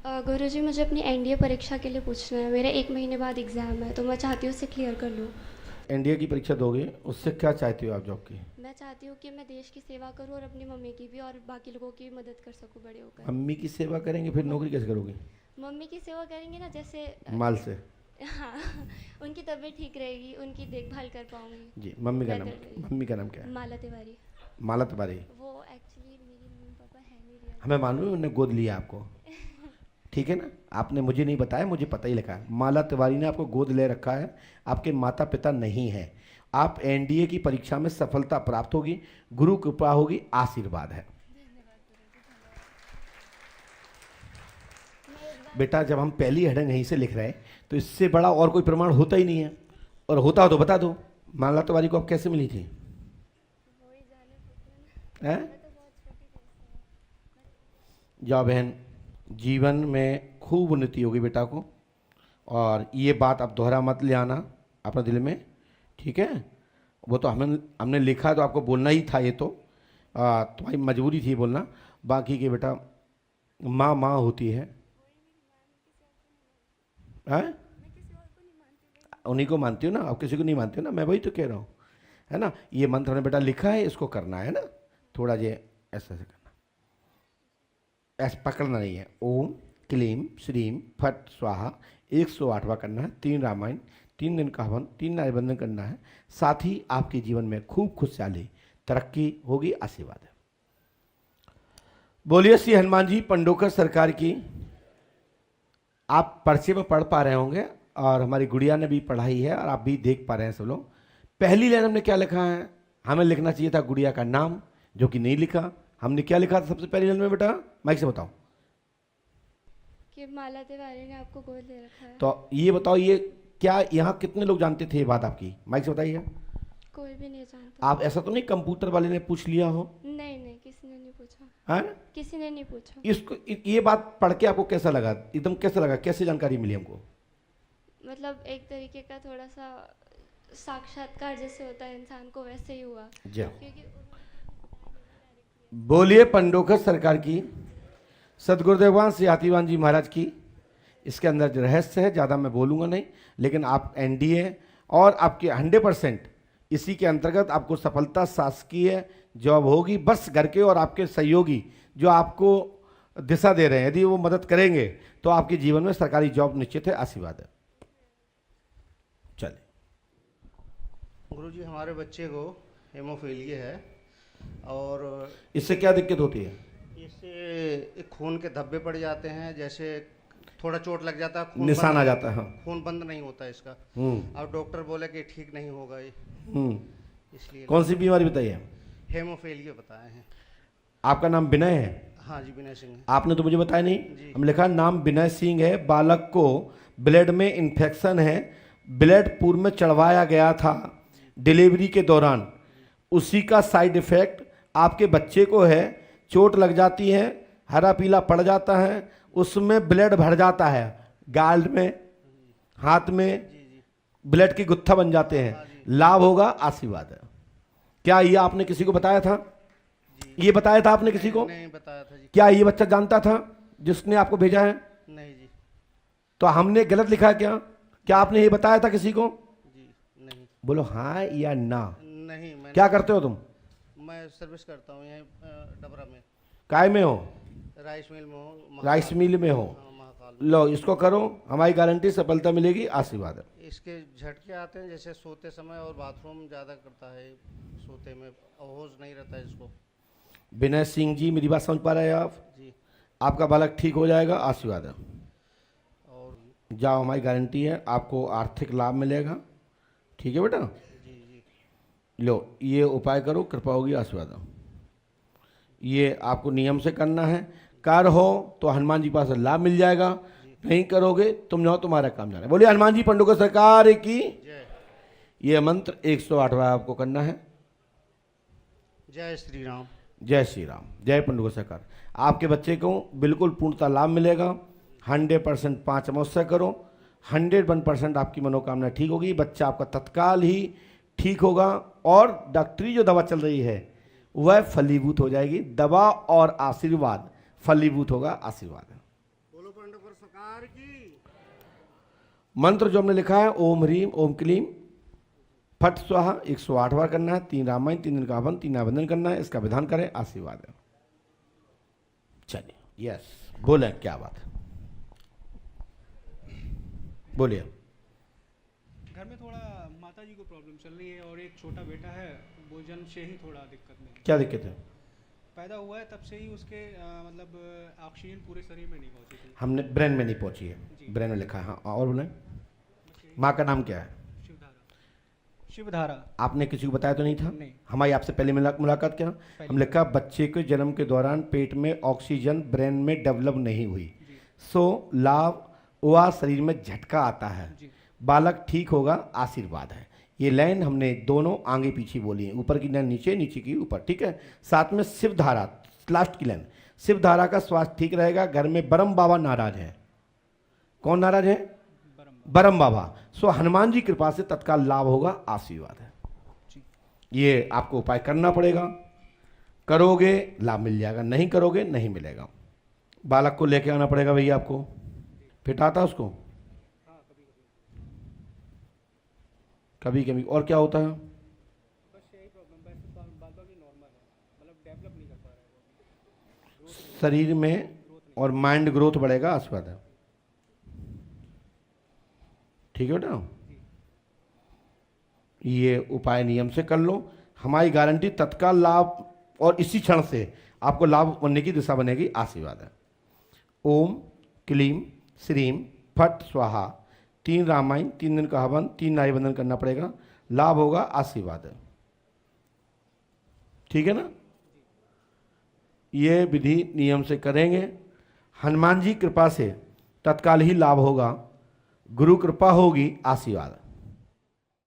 गुरुजी, मुझे अपनी एनडीए परीक्षा के लिए पूछना है। मेरे 1 महीने बाद एग्ज़ाम है, तो मैं चाहती हूँ उसे क्लियर कर लूँ। एनडीए की परीक्षा दोगे, उससे क्या चाहती हो आप जॉब की? मैं चाहती हूँ कि मैं देश की सेवा करूँ और अपनी मम्मी की भी, और बाकी लोगों की भी मदद कर सकूँ बड़े होकर। मम्मी की सेवा करेंगे फिर नौकरी कैसे करोगे? मम्मी की सेवा करेंगे ना, जैसे माल से। हाँ, उनकी तबीयत ठीक रहेगी, उनकी देखभाल कर पाऊँगी। जी, मम्मी का नाम, बेहतर रहेगी। मम्मी का नाम क्या है? माला तिवारी। माला तिवारी। वो एक्चुअली मेरे मम्मी पापा है नहीं रियल हमें मालूम है उन्होंने गोद लिया आपको, ठीक है ना? आपने मुझे नहीं बताया, मुझे पता ही लगा। माला तिवारी ने आपको गोद ले रखा है, आपके माता पिता नहीं हैं। आप एनडीए की परीक्षा में सफलता प्राप्त होगी, गुरु कृपा होगी, आशीर्वाद है। बेटा, जब हम पहली हेडिंग यहीं से लिख रहे हैं तो इससे बड़ा और कोई प्रमाण होता ही नहीं है, और होता हो तो बता दो। माला तिवारी को आप कैसे मिली थी? हैं? जाओ बहन, जीवन में खूब उन्नति होगी बेटा को, और ये बात आप दोहरा मत ले आना अपने दिल में, ठीक है? वो तो हमने लिखा तो आपको बोलना ही था, ये तो तुम्हारी मजबूरी थी बोलना। बाकी के बेटा, माँ माँ होती है। हैं? उन्हीं को मानती हो ना, आप किसी को नहीं मानते हो ना, मैं वही तो कह रहा हूँ, है ना? ये मंत्र हमने बेटा लिखा है, इसको करना है ना, थोड़ा ये ऐसा ऐसे करना, ऐसा पकड़ना नहीं है। ओम क्लीम श्रीम फट स्वाहा 108वां करना है, 3 रामायण, 3 दिन का हवन, 3 नारीबंधन करना है। साथ ही आपके जीवन में खूब खुशहाली तरक्की होगी, आशीर्वाद है। बोलिए श्री हनुमान जी पंडोकर सरकार की। आप पर्चे में पढ़ पा रहे होंगे, और हमारी गुड़िया ने भी पढ़ाई है, और आप भी देख पा रहे हैं सब लोग। पहली लाइन हमने क्या लिखा है? हमें लिखना चाहिए था गुड़िया का नाम, जो कि नहीं लिखा। हमने क्या लिखा था सबसे पहली लाइन में बेटा? माइक से बताओ। कि माला तिवारी ने आपको गोद ले रखा है। तो ये बताओ, ये क्या यहाँ कितने लोग जानते थे ये बात आपकी? माइक से बताइए। कोई भी नहीं जानता। आप ऐसा तो नहीं कंप्यूटर वाले ने पूछ लिया हो? नहीं नहीं, किसी ने नहीं पूछा। है? किसी ने नहीं पूछा। इसको ये बात पढ़ के आपको कैसा लगा? एकदम कैसा लगा? कैसे जानकारी मिली हमको? मतलब एक तरीके का थोड़ा सा साक्षात्कार जैसे होता है इंसान को, वैसे ही हुआ। जय हो। क्योंकि बोलिए पंडोकर सरकार की, सदगुरुदेवान श्री हाथीवान जी महाराज की। इसके अंदर जो रहस्य है ज़्यादा मैं बोलूँगा नहीं, लेकिन आप एनडीए और आपके 100% इसी के अंतर्गत आपको सफलता शासकीय जॉब होगी। बस घर के और आपके सहयोगी जो आपको दिशा दे रहे हैं, यदि वो मदद करेंगे तो आपके जीवन में सरकारी जॉब निश्चित है, आशीर्वाद है। चले। गुरुजी, हमारे बच्चे को हेमोफीलिया है, और इससे क्या दिक्कत होती है? इससे खून के धब्बे पड़ जाते हैं, जैसे थोड़ा चोट लग जाता है, खून निशान बंद- आ जाता है। हाँ। खून बंद नहीं होता इसका। अब डॉक्टर बोले कि ठीक नहीं होगा ये, इसलिए। कौन सी बीमारी बताइए? हेमोफीलिया बताए हैं। आपका नाम विनय है? हाँ जी, विनय सिंह है। आपने तो मुझे बताया नहीं। जी। हम लिखा नाम विनय सिंह है, बालक को ब्लड में इन्फेक्शन है, ब्लड पूर्व में चढ़वाया गया था डिलीवरी के दौरान, उसी का साइड इफेक्ट आपके बच्चे को है। चोट लग जाती है, हरा पीला पड़ जाता है, उसमें ब्लड भर जाता है, गाल में, हाथ में ब्लड की गुत्था बन जाते हैं। लाभ होगा, आशीर्वाद है। क्या ये आपने किसी को बताया था? ये बताया था आपने किसी को? नहीं बताया था जी। क्या ये बच्चा जानता था जिसने आपको भेजा है? नहीं जी। तो हमने गलत लिखा है क्या? क्या आपने ये बताया था किसी को? जी नहीं। बोलो हाँ या ना। नहीं, मैं क्या करते हो तुम? मैं सर्विस करता हूँ यहीं डबरा में, काय में हो? राइस मिल में हूँ। राइस मिल में हो? हाँ, महाकाल में। लो इसको करो, हमारी गारंटी सफलता मिलेगी, आशीर्वाद है। इसके झटके आते हैं जैसे सोते समय, और बाथरूम ज़्यादा करता है सोते में, होश नहीं रहता है इसको। विनय सिंह जी, मेरी बात समझ पा रहे हैं आप? जी। आपका बालक ठीक हो जाएगा, आशीर्वाद है। और जाओ, हमारी गारंटी है, आपको आर्थिक लाभ मिलेगा, ठीक है बेटा? जी जी। लो ये उपाय करो, कृपा होगी, आशीर्वाद है। ये आपको नियम से करना है। कर हो तो हनुमान जी के पास लाभ मिल जाएगा, नहीं करोगे तुम जाओ, तुम्हारा काम जाना है। बोलिए हनुमान जी पंडोकर सरकार की। जय। ये मंत्र 108वां आपको करना है। जय श्री राम। जय श्री राम, जय पंडोकर सरकार। आपके बच्चे को बिल्कुल पूर्णतः लाभ मिलेगा। 100% 5 अमावस्या करो, 101% आपकी मनोकामना ठीक होगी। बच्चा आपका तत्काल ही ठीक होगा, और डॉक्टरी जो दवा चल रही है वह फलीभूत हो जाएगी। दवा और आशीर्वाद फलीभूत होगा, आशीर्वाद है। बोलो पांडव सरकार की। मंत्र जो हमने लिखा है ओम ह्रीम ओम क्लीम फट स्वाहा 108 बार करना है। 3 रामायण 3 दिन का हवन 3 आवेदन करना है। इसका विधान करें, आशीर्वाद है। चलिए यस बोले क्या बात है, बोलिए। घर में थोड़ा माता जी को प्रॉब्लम चल रही है और एक छोटा बेटा है, वो जन्म से ही थोड़ा दिक्कत में है। क्या दिक्कत है? पैदा हुआ है तब से ही उसके मतलब ऑक्सीजन पूरे शरीर में नहीं पहुंची थी। हमने ब्रेन में नहीं पहुंची है, जी। ब्रेन में लिखा है। हाँ और बोले, माँ का नाम क्या है? शिवधारा। शिवधारा। आपने किसी को बताया तो नहीं था? नहीं। हमारी आपसे पहले मुलाकात क्या? हम लिखा बच्चे के जन्म के दौरान पेट में ऑक्सीजन ब्रेन में डेवलप नहीं हुई, सो लाभ हुआ, शरीर में झटका आता है, जी। बालक ठीक होगा, आशीर्वाद है। ये लाइन हमने दोनों आगे पीछे बोली है, ऊपर की लाइन नीचे, नीचे की ऊपर, ठीक है। साथ में शिव धारा, लास्ट की लाइन, शिव धारा का स्वास्थ्य ठीक रहेगा। घर में बरम बाबा नाराज है। कौन नाराज है? बरम बाबा। सो हनुमान जी कृपा से तत्काल लाभ होगा, आशीर्वाद है। ये आपको उपाय करना पड़ेगा, करोगे लाभ मिल जाएगा, नहीं करोगे नहीं मिलेगा। बालक को लेके आना पड़ेगा भैया आपको। फिट आता उसको? कभी कभी। और क्या होता है? बस यही प्रॉब्लम, वैसे बाल की नॉर्मल है, मतलब डेवलप नहीं कर पा रहा है। शरीर में और माइंड ग्रोथ बढ़ेगा, आशीर्वाद है। ठीक है बेटा, ये उपाय नियम से कर लो, हमारी गारंटी तत्काल लाभ और इसी क्षण से आपको लाभ बनने की दिशा बनेगी, आशीर्वाद है। ओम क्लीम श्रीम फट स्वाहा 3 रामायण 3 दिन का हवन 3 नारीबंधन करना पड़ेगा, लाभ होगा, आशीर्वाद है। ठीक है ना? ये विधि नियम से करेंगे, हनुमान जी कृपा से तत्काल ही लाभ होगा, गुरु कृपा होगी, आशीर्वाद।